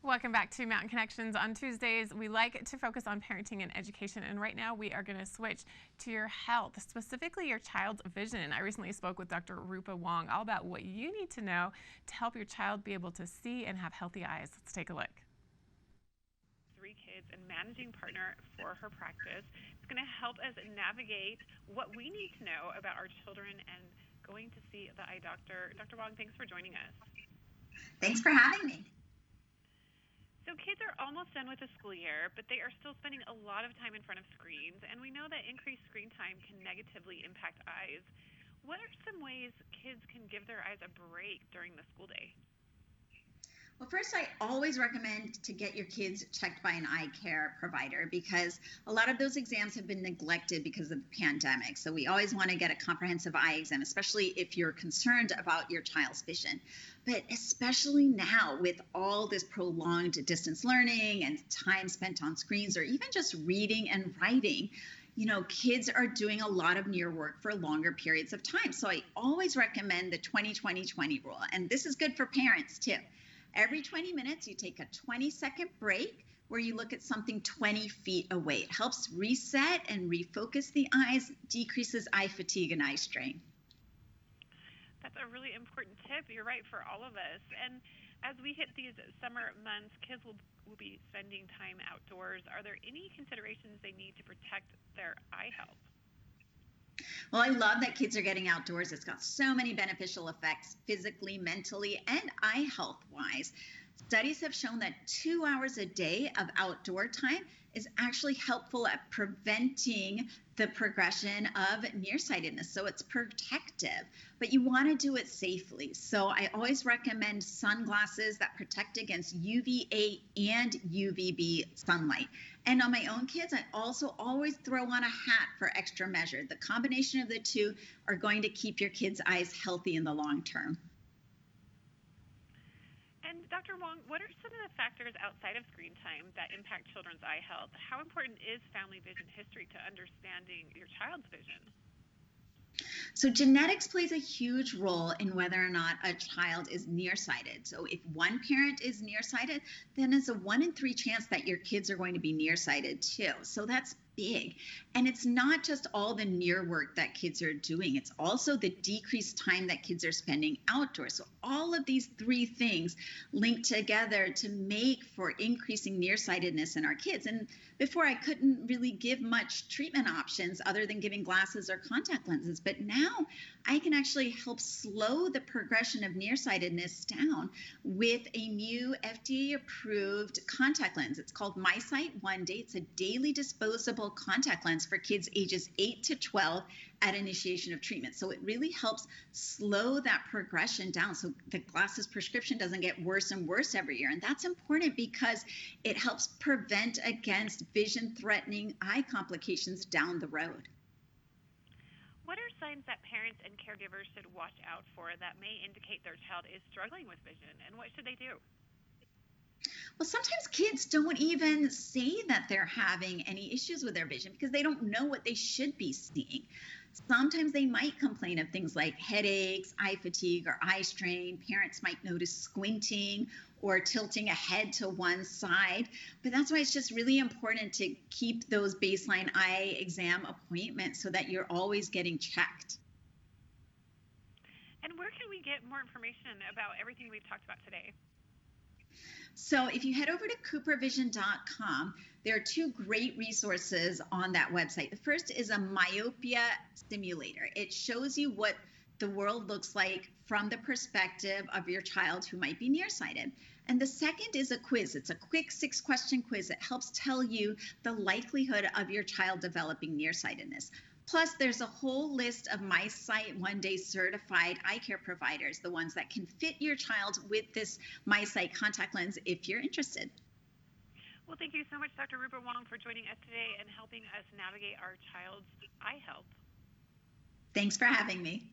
Welcome back to Mountain Connections. On Tuesdays, we like to focus on parenting and education, and right now we are going to switch to your health, specifically your child's vision. I recently spoke with Dr. Rupa Wong all about what you need to know to help your child be able to see and have healthy eyes. Let's take a look. 3 kids and managing partner for her practice. It's going to help us navigate what we need to know about our children and going to see the eye doctor. Dr. Wong, thanks for joining us. Thanks for having me. So kids are almost done with the school year, but they are still spending a lot of time in front of screens, and we know that increased screen time can negatively impact eyes. What are some ways kids can give their eyes a break during the school day? Well, first, I always recommend to get your kids checked by an eye care provider because a lot of those exams have been neglected because of the pandemic. So we always want to get a comprehensive eye exam, especially if you're concerned about your child's vision. But especially now with all this prolonged distance learning and time spent on screens or even just reading and writing, kids are doing a lot of near work for longer periods of time. So I always recommend the 20-20-20 rule. And this is good for parents too. Every 20 minutes, you take a 20-second break where you look at something 20 feet away. It helps reset and refocus the eyes, decreases eye fatigue and eye strain. That's a really important tip. You're right, for all of us. And as we hit these summer months, kids will be spending time outdoors. Are there any considerations they need to protect their eye health? Well, I love that kids are getting outdoors. It's got so many beneficial effects physically, mentally, and eye health-wise. Studies have shown that 2 hours a day of outdoor time is actually helpful at preventing the progression of nearsightedness. So it's protective, but you want to do it safely. So I always recommend sunglasses that protect against UVA and UVB sunlight. And on my own kids, I also always throw on a hat for extra measure. The combination of the two are going to keep your kids' eyes healthy in the long term. And Dr. Wong, what are some of the factors outside of screen time that impact children's eye health? How important is family vision history to understanding your child's vision? So genetics plays a huge role in whether or not a child is nearsighted. So if one parent is nearsighted, then it's a 1 in 3 chance that your kids are going to be nearsighted too. So that's big. And it's not just all the near work that kids are doing. It's also the decreased time that kids are spending outdoors. So all of these 3 things link together to make for increasing nearsightedness in our kids. And before, I couldn't really give much treatment options other than giving glasses or contact lenses. But now I can actually help slow the progression of nearsightedness down with a new FDA-approved contact lens. It's called MySight One Day. It's a daily disposable contact lens for kids ages 8 to 12 at initiation of treatment. So it really helps slow that progression down so the glasses prescription doesn't get worse and worse every year. And that's important because it helps prevent against vision-threatening eye complications down the road. What are signs that parents and caregivers should watch out for that may indicate their child is struggling with vision, and what should they do? Well, sometimes kids don't even say that they're having any issues with their vision because they don't know what they should be seeing. Sometimes they might complain of things like headaches, eye fatigue, or eye strain. Parents might notice squinting or tilting a head to one side. But that's why it's just really important to keep those baseline eye exam appointments so that you're always getting checked. And where can we get more information about everything we've talked about today? So if you head over to coopervision.com, there are 2 great resources on that website. The first is a myopia simulator. It shows you what the world looks like from the perspective of your child who might be nearsighted. And the second is a quiz. It's a quick 6-question quiz that helps tell you the likelihood of your child developing nearsightedness. Plus, there's a whole list of MySight One Day certified eye care providers, the ones that can fit your child with this MySight contact lens if you're interested. Well, thank you so much, Dr. Rupa Wong, for joining us today and helping us navigate our child's eye health. Thanks for having me.